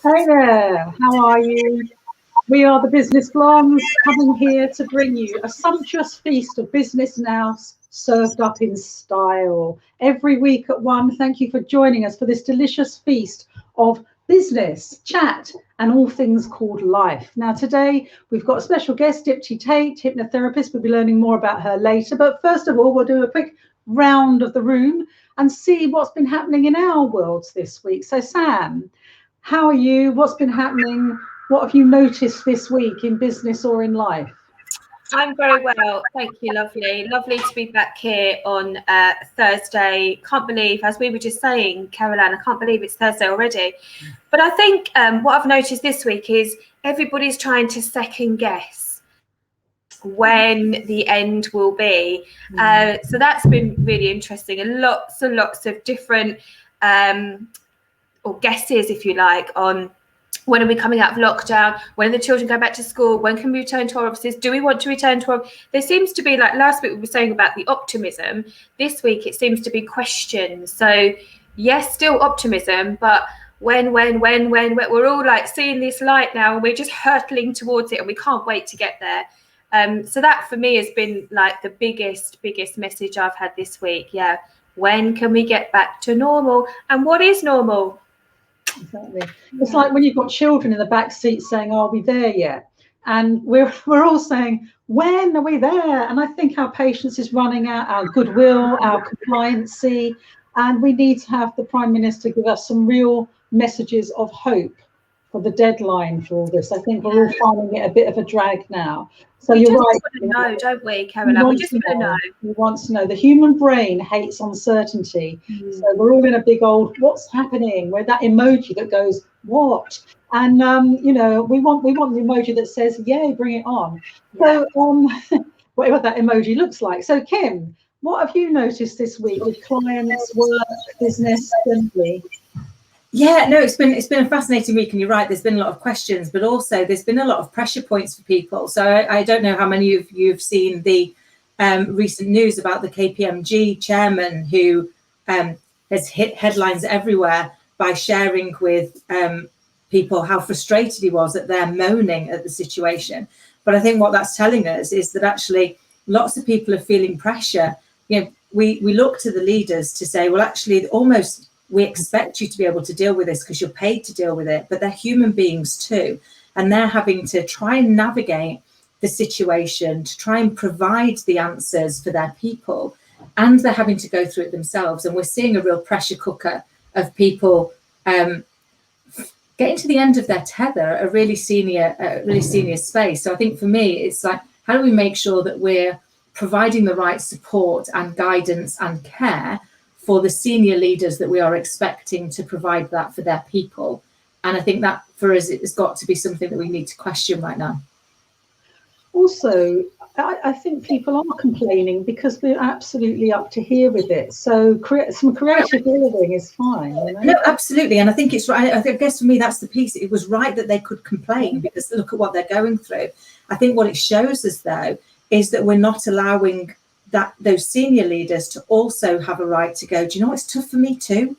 Hey there, how are you? We are the Business Blondes, coming here to bring you a sumptuous feast of business nous served up in style. Every week at 1, thank you for joining us for this delicious feast of business, chat, and all things called life. Now, today we've got a special guest, Dipti Tait, hypnotherapist. We'll be learning more about her later. But first of all, we'll do a quick round of the room and see what's been happening in our worlds this week. So, Sam, how are you? What's been happening? What have you noticed this week in business or in life? I'm very well, thank you, lovely. Lovely to be back here on Thursday. Can't believe, as we were just saying, Caroline, I can't believe it's Thursday already. But I think what I've noticed this week is everybody's trying to second guess when the end will be. So that's been really interesting, and lots of different or guesses, if you like, on when are we coming out of lockdown? When are the children go back to school? When can we return to our offices? Do we want to return to our... There seems to be, like last week we were saying about the optimism. This week it seems to be questions. So yes, still optimism, but when, we're all like seeing this light now and we're just hurtling towards it and we can't wait to get there. So that for me has been like the biggest message I've had this week. Yeah. When can we get back to normal? And what is normal? Exactly. It's like when you've got children in the back seat saying, "Are we there yet?" And we're all saying, "When are we there?" And I think our patience is running out, our goodwill, our compliancy, and we need to have the Prime Minister give us some real messages of hope for the deadline for all this. I think we're all finding it a bit of a drag now. So you're right. We just want to know, don't we, Caroline? We just want to know. We want to know. The human brain hates uncertainty. So we're all in a big old, what's happening? We're that emoji that goes, what? And, we want the emoji that says, yay, bring it on. So whatever that emoji looks like. So, Kim, what have you noticed this week with clients, work, business, generally? Yeah, no, it's been a fascinating week, and you're right. There's been a lot of questions, but also there's been a lot of pressure points for people. So I don't know how many of you have seen the recent news about the KPMG chairman who has hit headlines everywhere by sharing with people how frustrated he was that they're moaning at the situation. But I think what that's telling us is that actually lots of people are feeling pressure. You know, we look to the leaders to say, well, actually, almost we expect you to be able to deal with this because you're paid to deal with it, but they're human beings too. And they're having to try and navigate the situation, to try and provide the answers for their people. And they're having to go through it themselves. And we're seeing a real pressure cooker of people getting to the end of their tether at a really senior space. So I think for me, it's like, how do we make sure that we're providing the right support and guidance and care for the senior leaders that we are expecting to provide that for their people? And I think that for us, it has got to be something that we need to question right now. Also, I think people are complaining because we're absolutely up to here with it. So some creative living is fine. You know? No, absolutely. And I think it's right. I guess for me, that's the piece. It was right that they could complain because look at what they're going through. I think what it shows us, though, is that we're not allowing those senior leaders to also have a right to go, do you know, it's tough for me too.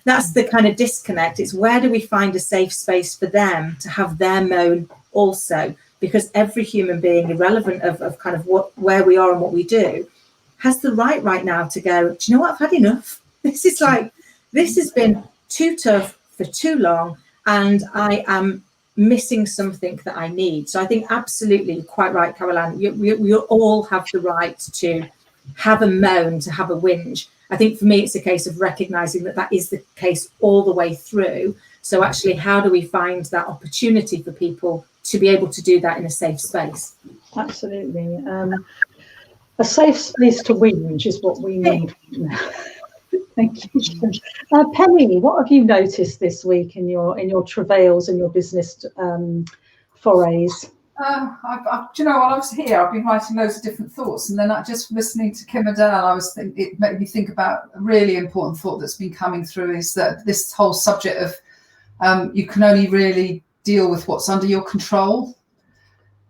That's the kind of disconnect. It's where do we find a safe space for them to have their moan also? Because every human being, irrelevant of kind of where we are and what we do, has the right now to go, do you know what, I've had enough. This has been too tough for too long, and I am missing something that I need. So I think absolutely quite right, Caroline. You all have the right to have a moan, to have a whinge. I think for me, it's a case of recognizing that is the case all the way through. So actually, how do we find that opportunity for people to be able to do that in a safe space? Absolutely. A safe space to whinge is what we need. Thank you. Penny, what have you noticed this week in your travails and your business forays? Do you know, while I was here, I've been writing loads of different thoughts, and then just listening to Kim Adele, it made me think about a really important thought that's been coming through, is that this whole subject of you can only really deal with what's under your control.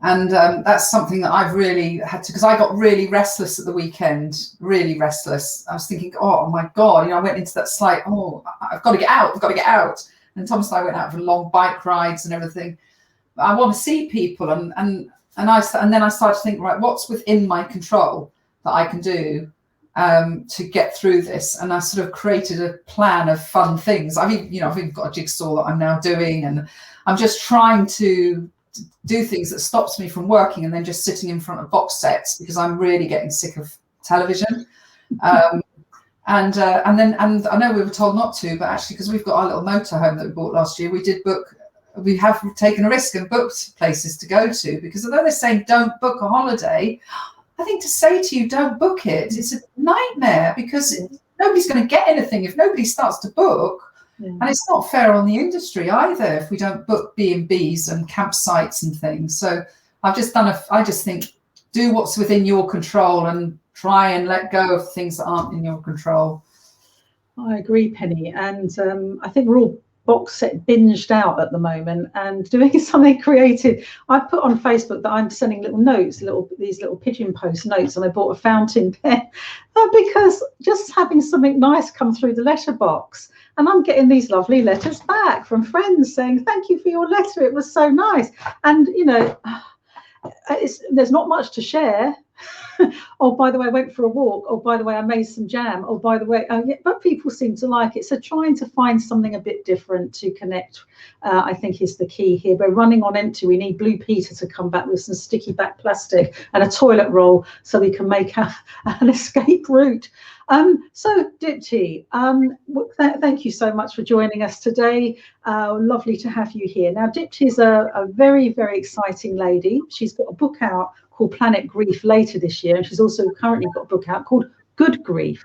And that's something that I've really had to, because I got really restless at the weekend, really restless. I was thinking, oh my God, I went into that slight, I've got to get out. And Thomas and I went out for long bike rides and everything. But I want to see people, and then I started to think, right, what's within my control that I can do to get through this. And I sort of created a plan of fun things. I've even got a jigsaw that I'm now doing, and I'm just trying to do things that stops me from working and then just sitting in front of box sets, because I'm really getting sick of television. And I know we were told not to, but actually, because we've got our little motorhome that we bought last year, we have taken a risk and booked places to go to, because although they're saying don't book a holiday, I think to say to you don't book it, it's a nightmare, because nobody's going to get anything if nobody starts to book. And it's not fair on the industry either if we don't book B&Bs and campsites and things. So I just think do what's within your control and try and let go of things that aren't in your control. I agree, Penny. And I think we're all box set binged out at the moment, and doing something creative. I put on Facebook that I'm sending little notes, these little pigeon post notes, and I bought a fountain pen because just having something nice come through the letterbox, and I'm getting these lovely letters back from friends saying thank you for your letter, it was so nice. And there's not much to share. Oh, by the way, I went for a walk. Oh, by the way, I made some jam. Oh, by the way, but people seem to like it. So trying to find something a bit different to connect, I think, is the key here. We're running on empty. We need Blue Peter to come back with some sticky back plastic and a toilet roll so we can make an escape route. So Dipti, thank you so much for joining us today. Lovely to have you here. Now, Dipti is a very, very exciting lady. She's got a book out called Planet Grief later this year, and she's also currently got a book out called Good Grief.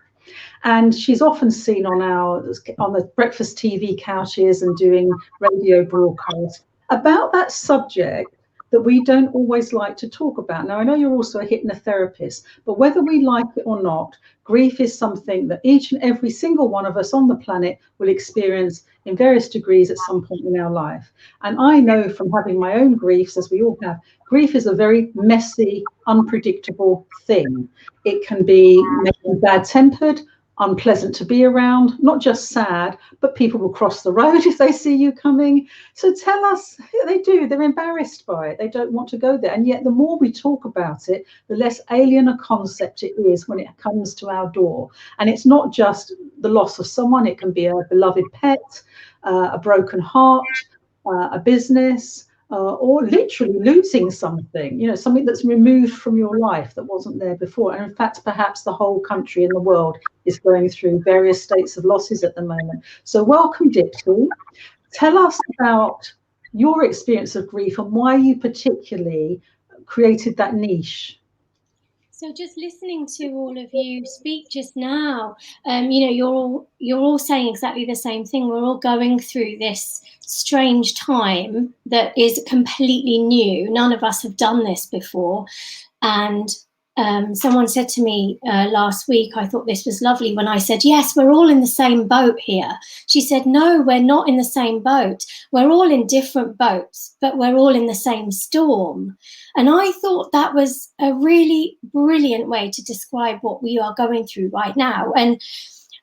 And she's often seen on the breakfast TV couches and doing radio broadcasts about that subject that we don't always like to talk about. Now, I know you're also a hypnotherapist, but whether we like it or not, grief is something that each and every single one of us on the planet will experience in various degrees at some point in our life. And I know from having my own griefs, as we all have, grief is a very messy, unpredictable thing. It can be maybe bad-tempered, unpleasant to be around, not just sad, but people will cross the road if they see you coming. So tell us, they're embarrassed by it. They don't want to go there. And yet the more we talk about it, the less alien a concept it is when it comes to our door. And it's not just the loss of someone. It can be a beloved pet, a broken heart, a business, or literally losing something, something that's removed from your life that wasn't there before. And in fact, perhaps the whole country and the world is going through various states of losses at the moment. So welcome, Dipti. Tell us about your experience of grief and why you particularly created that niche. So just listening to all of you speak just now, you're all saying exactly the same thing. We're all going through this strange time that is completely new. None of us have done this before. And someone said to me last week, I thought this was lovely, when I said, yes, we're all in the same boat here. She said, no, we're not in the same boat. We're all in different boats, but we're all in the same storm. And I thought that was a really brilliant way to describe what we are going through right now. And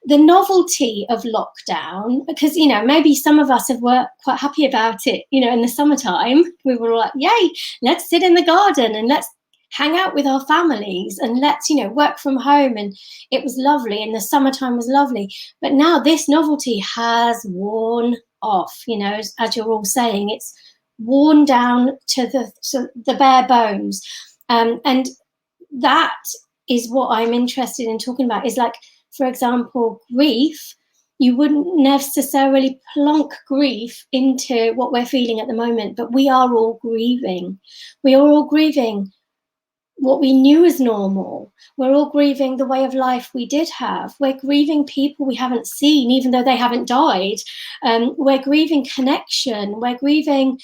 the novelty of lockdown, because, maybe some of us were quite happy about it, in the summertime. We were all like, yay, let's sit in the garden and let's hang out with our families and let's, work from home. And it was lovely. And the summertime was lovely. But now this novelty has worn off, as you're all saying, it's worn down to the bare bones. And that is what I'm interested in talking about, is like, for example, grief. You wouldn't necessarily plonk grief into what we're feeling at the moment, but we are all grieving. We are all grieving what we knew as normal. We're all grieving the way of life we did have. We're grieving people we haven't seen, even though they haven't died. We're grieving connection. We're grieving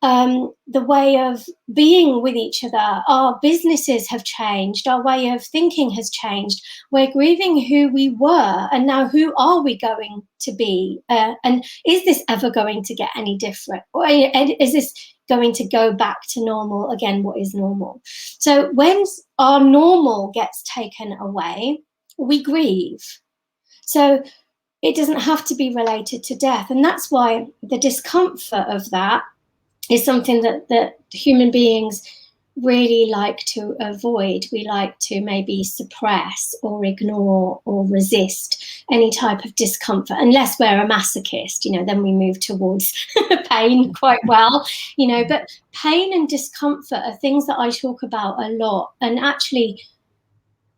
the way of being with each other. Our businesses have changed. Our way of thinking has changed. We're grieving who we were, and now who are we going to be? And is this ever going to get any different? Or is this going to go back to normal again? What is normal? So when our normal gets taken away, we grieve. So it doesn't have to be related to death. And that's why the discomfort of that is something that human beings really like to avoid. We like to maybe suppress or ignore or resist any type of discomfort, unless we're a masochist, then we move towards pain quite well, but pain and discomfort are things that I talk about a lot, and actually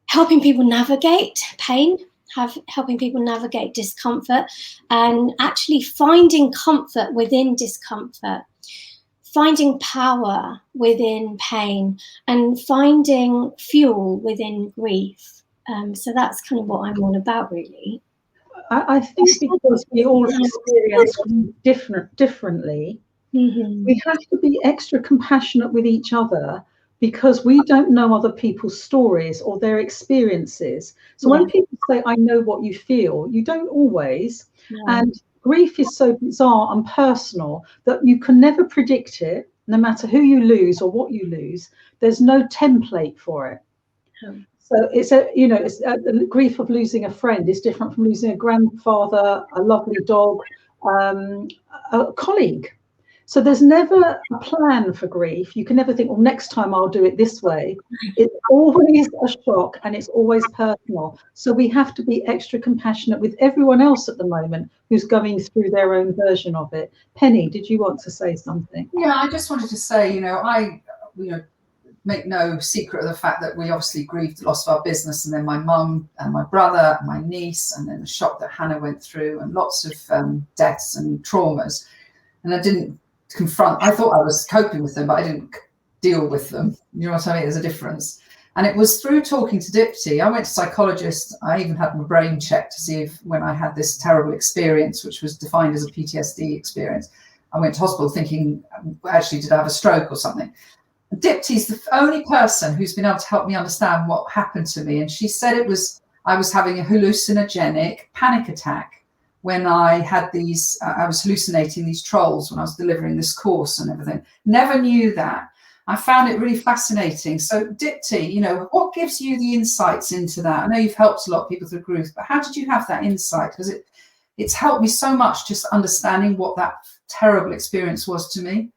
helping people navigate pain, helping people navigate discomfort, and actually finding comfort within discomfort, finding power within pain, and finding fuel within grief. So that's kind of what I'm all about, really. I think because we all experience differently, we have to be extra compassionate with each other, because we don't know other people's stories or their experiences. So when people say, I know what you feel, you don't always. And grief is so bizarre and personal that you can never predict it, no matter who you lose or what you lose. There's no template for it. So it's the grief of losing a friend is different from losing a grandfather, a lovely dog, a colleague. So there's never a plan for grief. You can never think, well, next time I'll do it this way. It's always a shock, and it's always personal. So we have to be extra compassionate with everyone else at the moment who's going through their own version of it. Penny, did you want to say something? Yeah, I just wanted to say, I make no secret of the fact that we obviously grieved the loss of our business, and then my mum and my brother and my niece, and then the shock that Hannah went through, and lots of deaths and traumas. And I didn't confront, I thought I was coping with them, but I didn't deal with them. You know what I mean? There's a difference. And it was through talking to Dipti. I went to psychologist. I even had my brain checked to see if, when I had this terrible experience, which was defined as a PTSD experience, I went to hospital thinking, actually, did I have a stroke or something? Dipti's the only person who's been able to help me understand what happened to me. And she said I was having a hallucinogenic panic attack when I had these, I was hallucinating these trolls when I was delivering this course and everything. Never knew that. I found it really fascinating. So Dipti, what gives you the insights into that? I know you've helped a lot of people through grief, but how did you have that insight? Because it's helped me so much, just understanding what that terrible experience was to me.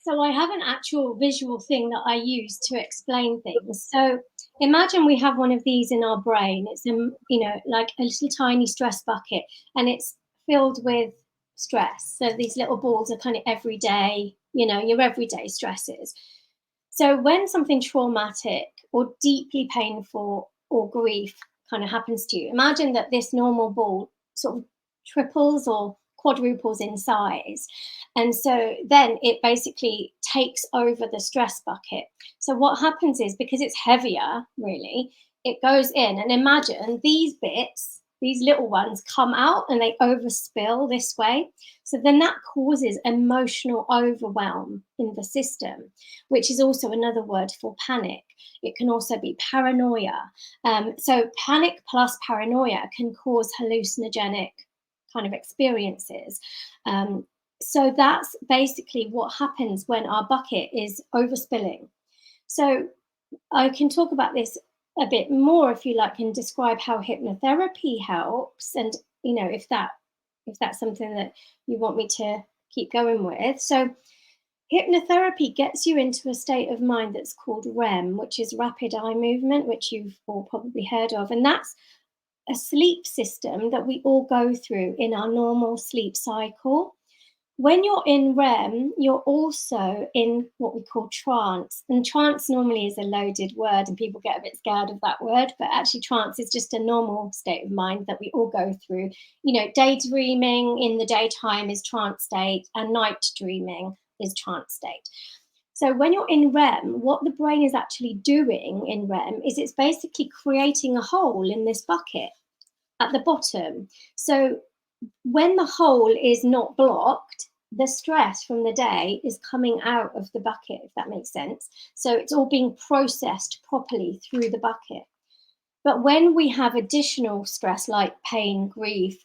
So I have an actual visual thing that I use to explain things. So imagine we have one of these in our brain. It's like a little tiny stress bucket, and it's filled with stress. So these little balls are kind of everyday, your everyday stresses. So when something traumatic or deeply painful or grief kind of happens to you, imagine that this normal ball sort of triples or quadruples in size. And so then it basically takes over the stress bucket. So what happens is, because it's heavier, really, it goes in, and imagine these bits, these little ones come out and they overspill this way. So then that causes emotional overwhelm in the system, which is also another word for panic. It can also be paranoia. So panic plus paranoia can cause hallucinogenic kind of experiences. So that's basically what happens when our bucket is overspilling. So I can talk about this a bit more if you like, and describe how hypnotherapy helps, and if that's something that you want me to keep going with. So hypnotherapy gets you into a state of mind that's called REM, which is rapid eye movement, which you've all probably heard of, and that's a sleep system that we all go through in our normal sleep cycle. When you're in REM, you're also in what we call trance. And trance normally is a loaded word, and people get a bit scared of that word, but actually trance is just a normal state of mind that we all go through. Daydreaming in the daytime is trance state, and night dreaming is trance state. So when you're in REM, what the brain is actually doing in REM is it's basically creating a hole in this bucket at the bottom. So when the hole is not blocked, the stress from the day is coming out of the bucket, if that makes sense. So it's all being processed properly through the bucket. But when we have additional stress like pain, grief,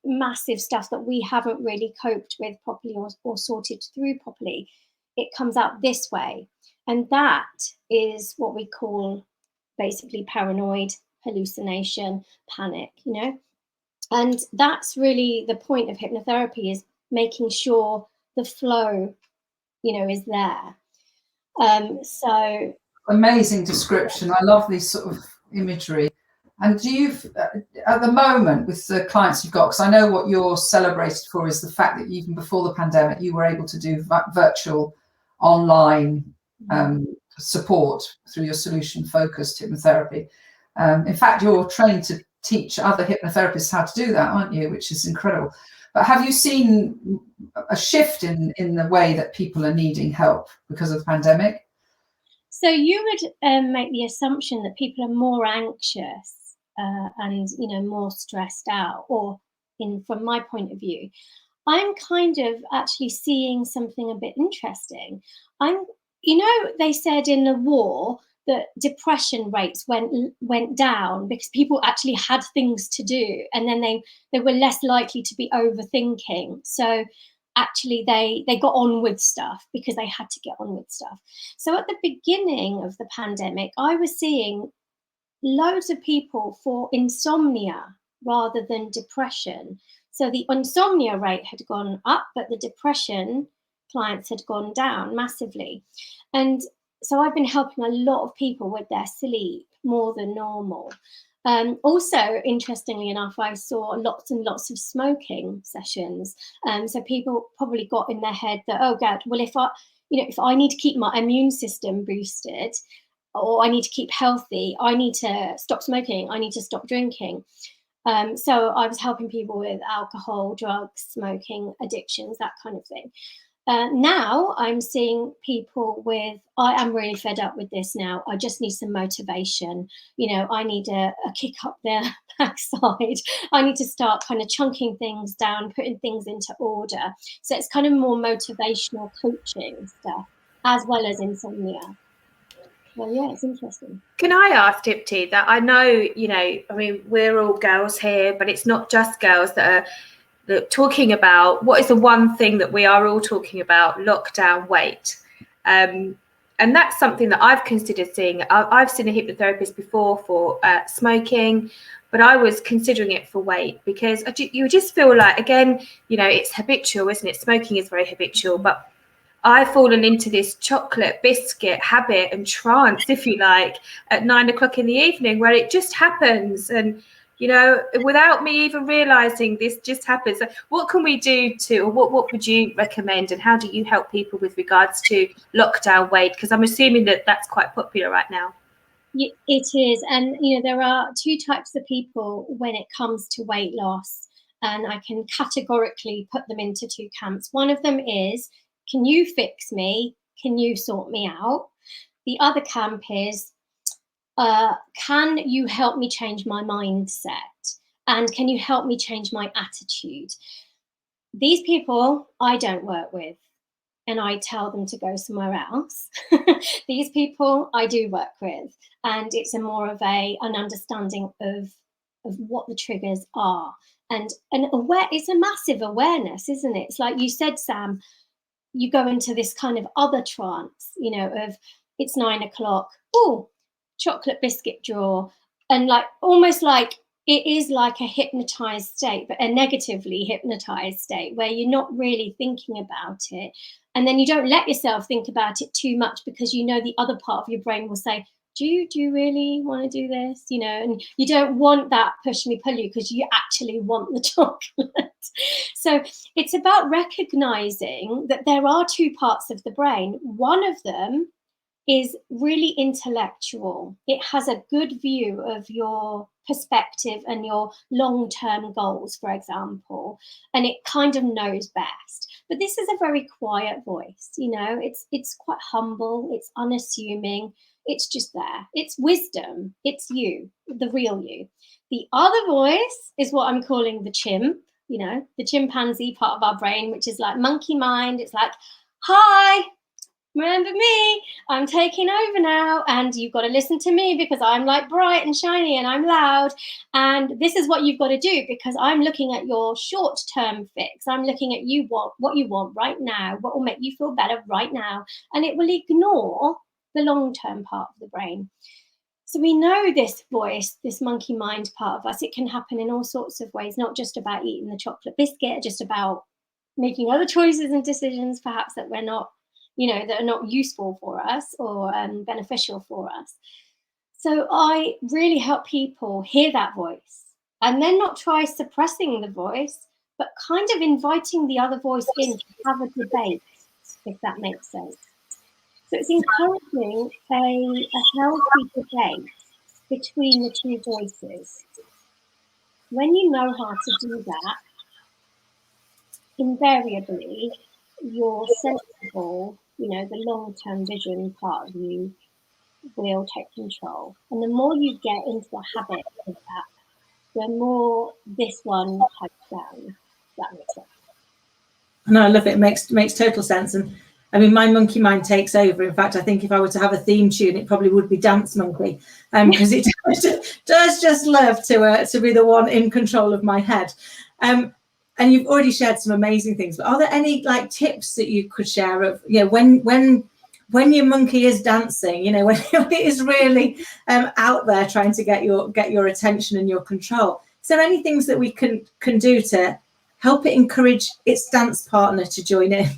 massive stuff that we haven't really coped with properly or sorted through properly, it comes out this way. And that is what we call basically paranoid, hallucination, panic, And that's really the point of hypnotherapy, is making sure the flow, is there. So amazing description. I love this sort of imagery. And do you, at the moment, with the clients you've got, because I know what you're celebrated for is the fact that even before the pandemic, you were able to do virtual online support through your solution-focused hypnotherapy. In fact, you're trained to teach other hypnotherapists how to do that, aren't you? Which is incredible. But have you seen a shift in the way that people are needing help because of the pandemic? So you would make the assumption that people are more anxious and more stressed out, or from my point of view, I'm kind of actually seeing something a bit interesting. They said in the war that depression rates went down because people actually had things to do, and then they were less likely to be overthinking. So actually they got on with stuff because they had to get on with stuff. So at the beginning of the pandemic, I was seeing loads of people for insomnia rather than depression. So the insomnia rate had gone up, but the depression clients had gone down massively. And so I've been helping a lot of people with their sleep more than normal. Also, interestingly enough, I saw lots and lots of smoking sessions. So people probably got in their head that, oh God, well, if I need to keep my immune system boosted, or I need to keep healthy, I need to stop smoking, I need to stop drinking. So I was helping people with alcohol, drugs, smoking, addictions, that kind of thing. Now I'm seeing people with, I am really fed up with this now. I just need some motivation. I need a kick up their backside. I need to start kind of chunking things down, putting things into order. So it's kind of more motivational coaching stuff, as well as insomnia. Well, yeah, it's interesting. Can I ask, Dipti, that I know, we're all girls here, but it's not just girls that are talking about what is the one thing that we are all talking about: lockdown weight. And that's something that I've considered seeing. I've seen a hypnotherapist before for smoking, but I was considering it for weight because you just feel like, again, it's habitual, isn't it? Smoking is very habitual, but I've fallen into this chocolate biscuit habit and trance, if you like, at 9 o'clock in the evening, where it just happens. And, without me even realizing, this just happens. So what can we do or what would you recommend, and how do you help people with regards to lockdown weight? Because I'm assuming that that's quite popular right now. It is. And, there are two types of people when it comes to weight loss, and I can categorically put them into two camps. One of them is, can you fix me? Can you sort me out? The other camp is, can you help me change my mindset? And can you help me change my attitude? These people I don't work with, and I tell them to go somewhere else. These people I do work with, and it's more of an understanding of what the triggers are. And it's a massive awareness, isn't it? It's like you said, Sam, you go into this kind of other trance, of it's 9 o'clock, oh, chocolate biscuit drawer, and almost like it is like a hypnotized state, but a negatively hypnotized state where you're not really thinking about it. And then you don't let yourself think about it too much because the other part of your brain will say, do you really want to do this? And you don't want that push me pull you because you actually want the chocolate. So it's about recognizing that there are two parts of the brain. One of them is really intellectual. It has a good view of your perspective and your long-term goals, for example, and it kind of knows best. But this is a very quiet voice, it's quite humble, it's unassuming, it's just there. It's wisdom. It's you, the real you. The other voice is what I'm calling the chimp, the chimpanzee part of our brain, which is like monkey mind. It's like, hi, remember me? I'm taking over now, and you've got to listen to me because I'm like bright and shiny and I'm loud. And this is what you've got to do because I'm looking at your short-term fix. I'm looking at what you want right now, what will make you feel better right now. And it will ignore the long-term part of the brain. So we know this voice, this monkey mind part of us, it can happen in all sorts of ways, not just about eating the chocolate biscuit, just about making other choices and decisions perhaps that we're not, that are not useful for us or beneficial for us. So I really help people hear that voice and then not try suppressing the voice, but kind of inviting the other voice in to have a debate, if that makes sense. So it's encouraging a healthy debate between the two voices. When you know how to do that, invariably, your sensible, the long-term vision part of you will take control. And the more you get into the habit of that, the more this one pipes down. If that makes sense. No, I love it. It makes total sense. And I mean, my monkey mind takes over. In fact, I think if I were to have a theme tune, it probably would be Dance Monkey, because it does just love to be the one in control of my head. And you've already shared some amazing things. But are there any tips that you could share of when your monkey is dancing, when it is really out there trying to get your attention and your control? Is there any things that we can do to help it encourage its dance partner to join in?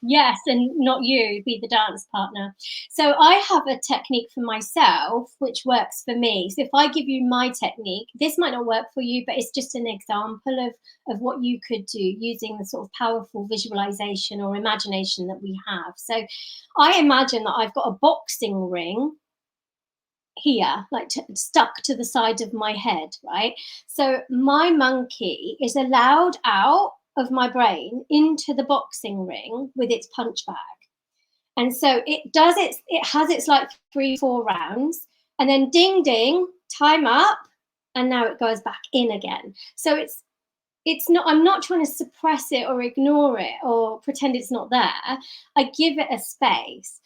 Yes, and not you, be the dance partner. So I have a technique for myself, which works for me. So if I give you my technique, this might not work for you, but it's just an example of what you could do using the sort of powerful visualization or imagination that we have. So I imagine that I've got a boxing ring here, stuck to the side of my head, right? So my monkey is allowed out of my brain into the boxing ring with its punch bag. And so it has its 3-4 rounds, and then ding ding, time up, and now it goes back in again. So it's not, I'm not trying to suppress it or ignore it or pretend it's not there. I give it a space.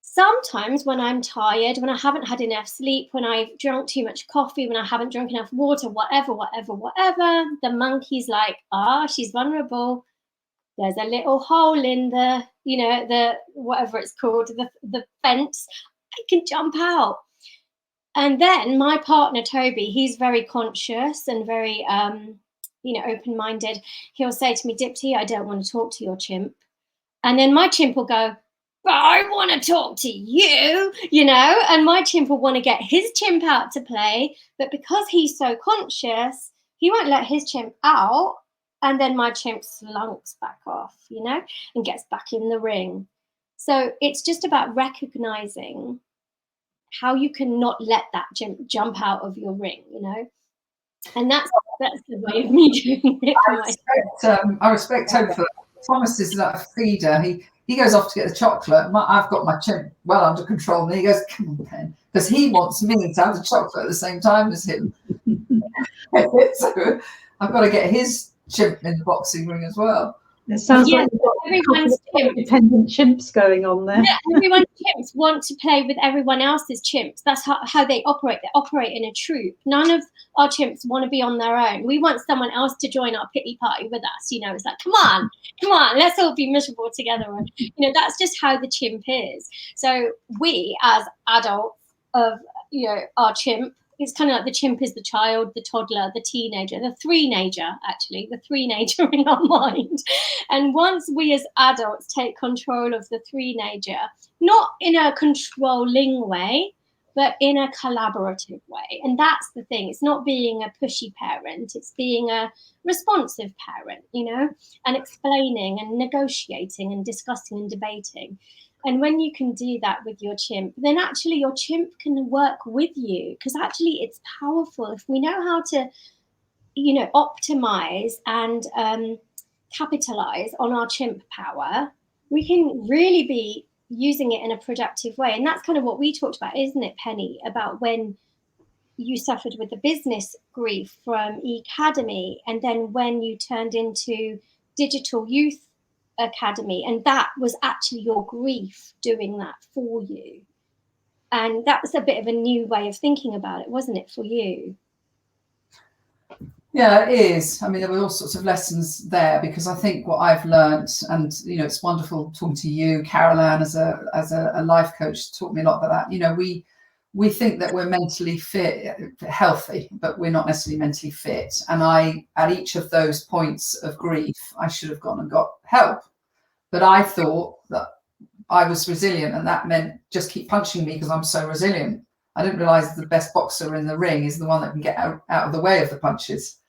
Sometimes when I'm tired, when I haven't had enough sleep, when I've drunk too much coffee, when I haven't drunk enough water, whatever, the monkey's like, she's vulnerable. There's a little hole in the whatever it's called, the fence. I can jump out. And then my partner, Toby, he's very conscious and very, open-minded. He'll say to me, Dipti, I don't want to talk to your chimp. And then my chimp will go, but I want to talk to you, and my chimp will want to get his chimp out to play. But because he's so conscious, he won't let his chimp out. And then my chimp slunks back off, and gets back in the ring. So it's just about recognizing how you can not let that chimp jump out of your ring, And that's the way of me doing it. I respect Toby for Thomas is like a feeder. He goes off to get the chocolate. I've got my chimp well under control. And he goes, come on, Pen, because he wants me to have the chocolate at the same time as him. So I've got to get his chimp in the boxing ring as well. It sounds like everyone's independent chimps going on there. Yeah, everyone's chimps want to play with everyone else's chimps. That's how they operate. They operate in a troop. None of our chimps want to be on their own. We want someone else to join our pity party with us. It's like, come on, let's all be miserable together. And, that's just how the chimp is. So we, as adults of, our chimp, it's kind of like the chimp is the child, the toddler, the teenager, the three-nager in our mind. And once we as adults take control of the three-nager, not in a controlling way, but in a collaborative way. And that's the thing. It's not being a pushy parent. It's being a responsive parent, and explaining and negotiating and discussing and debating. And when you can do that with your chimp, then actually your chimp can work with you, because actually it's powerful. If we know how to, optimize and capitalize on our chimp power, we can really be using it in a productive way. And that's kind of what we talked about, isn't it, Penny, about when you suffered with the business grief from Academy, and then when you turned into Digital Youth Academy, and that was actually your grief doing that for you. And that was a bit of a new way of thinking about it, wasn't it, for you? Yeah, it is. I mean, there were all sorts of lessons there, because I think what I've learned, and it's wonderful talking to you, Caroline, as a life coach, taught me a lot about that. we think that we're mentally fit, healthy, but we're not necessarily mentally fit. And at each of those points of grief, I should have gone and got help. But I thought that I was resilient, and that meant just keep punching me because I'm so resilient. I didn't realize the best boxer in the ring is the one that can get out of the way of the punches,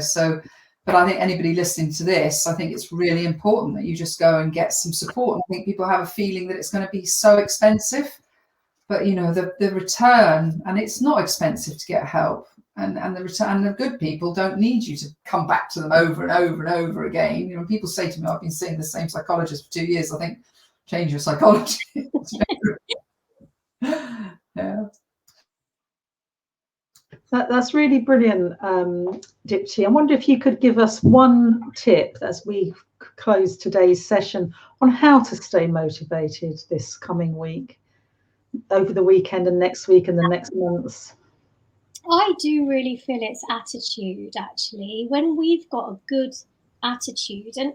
so. But I think anybody listening to this, I think it's really important that you just go and get some support. I think people have a feeling that it's going to be so expensive, but the return, and it's not expensive to get help, and the return, and the good people don't need you to come back to them over and over and over again. People say to me, I've been seeing the same psychologist for 2 years. I think, change your psychology. Yeah. That's really brilliant, Dipti. I wonder if you could give us one tip as we close today's session on how to stay motivated this coming week, over the weekend and next week and the next months. I do really feel it's attitude, actually. When we've got a good attitude, and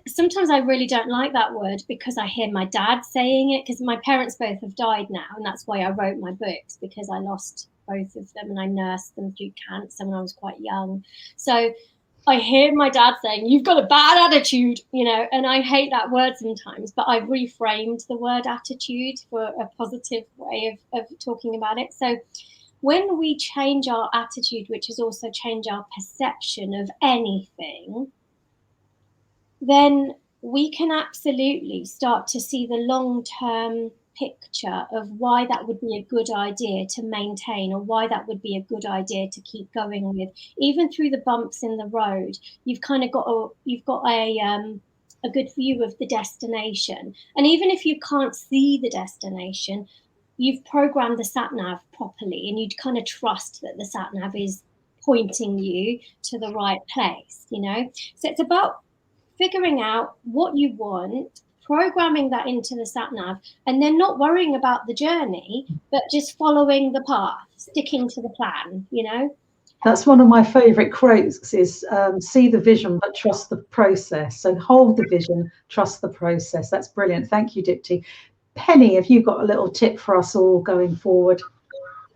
sometimes I really don't like that word because I hear my dad saying it, because my parents both have died now, and that's why I wrote my books, because I lost both of them and I nursed them through cancer when I was quite young. So I hear my dad saying, you've got a bad attitude, and I hate that word sometimes, but I've reframed the word attitude for a positive way of talking about it. So when we change our attitude, which is also change our perception of anything, then we can absolutely start to see the long-term picture of why that would be a good idea to maintain, or why that would be a good idea to keep going with. Even through the bumps in the road, you've kind of got a good view of the destination. And even if you can't see the destination, you've programmed the sat-nav properly, and you'd kind of trust that the sat-nav is pointing you to the right place, So it's about figuring out what you want, programming that into the sat-nav, and then not worrying about the journey, but just following the path, sticking to the plan, That's one of my favourite quotes is see the vision, but trust the process. So hold the vision, trust the process. That's brilliant. Thank you, Dipti. Penny, have you got a little tip for us all going forward?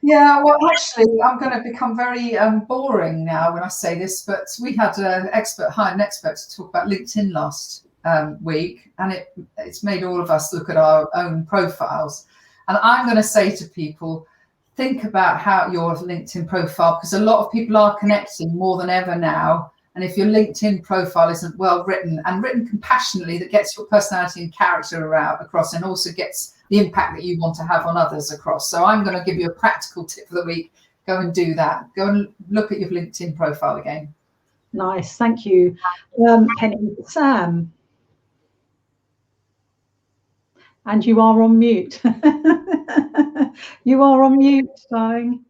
Yeah, well, actually, I'm going to become very boring now when I say this, but we had hired an expert to talk about LinkedIn last week, and it's made all of us look at our own profiles. And I'm going to say to people, think about how your LinkedIn profile, because a lot of people are connecting more than ever now. And if your LinkedIn profile isn't well written and written compassionately, that gets your personality and character across, and also gets the impact that you want to have on others across. So I'm going to give you a practical tip for the week. Go and do that. Go and look at your LinkedIn profile again. Nice, thank you, Penny. Sam, and you are on mute. You are on mute, darling.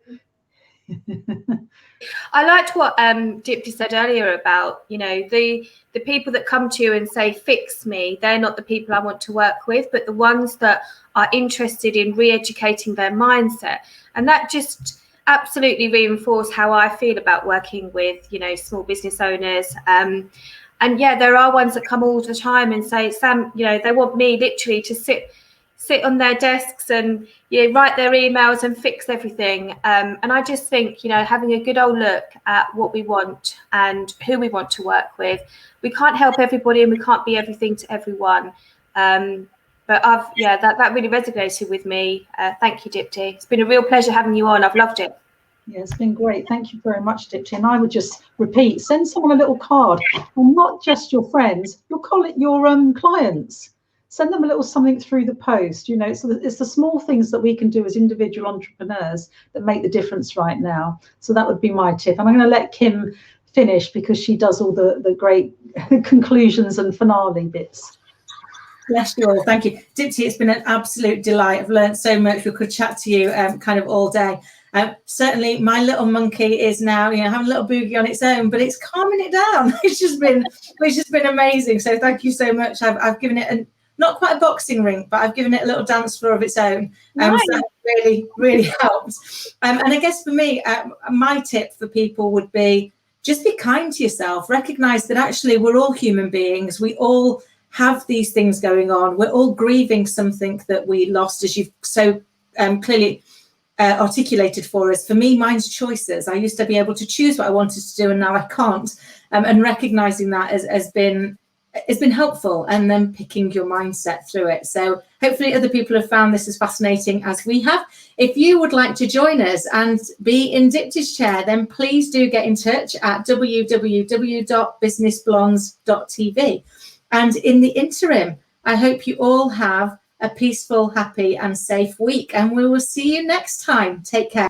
I liked what Dipti said earlier about, the people that come to you and say, fix me, they're not the people I want to work with, but the ones that are interested in re-educating their mindset. And that just absolutely reinforced how I feel about working with, small business owners. And yeah, there are ones that come all the time and say, Sam, they want me literally to sit on their desks and write their emails and fix everything. And I just think, having a good old look at what we want and who we want to work with. We can't help everybody and we can't be everything to everyone. But that really resonated with me. Thank you, Dipti. It's been a real pleasure having you on. I've loved it. Yeah, it's been great. Thank you very much, Dipti. And I would just repeat, send someone a little card, and not just your friends, your clients. Send them a little something through the post. It's the small things that we can do as individual entrepreneurs that make the difference right now. So that would be my tip. And I'm going to let Kim finish because she does all the great conclusions and finale bits. Bless you all. Thank you. Dipti, it's been an absolute delight. I've learned so much. We could chat to you kind of all day. Certainly my little monkey is now, having a little boogie on its own, but it's calming it down. It's just been amazing. So thank you so much. I've given it not quite a boxing ring, but I've given it a little dance floor of its own. Nice. So that really, really helps. And I guess for me, my tip for people would be just be kind to yourself. Recognize that actually we're all human beings. We all have these things going on. We're all grieving something that we lost, as you've so clearly articulated for us. For me, mine's choices. I used to be able to choose what I wanted to do, and now I can't. And recognizing that has been helpful, and then picking your mindset through it. So hopefully other people have found this as fascinating as we have. If you would like to join us and be in Dipti's chair, then please do get in touch at www.businessblondes.tv. And in the interim, I hope you all have a peaceful, happy and safe week, and we will see you next time. Take care.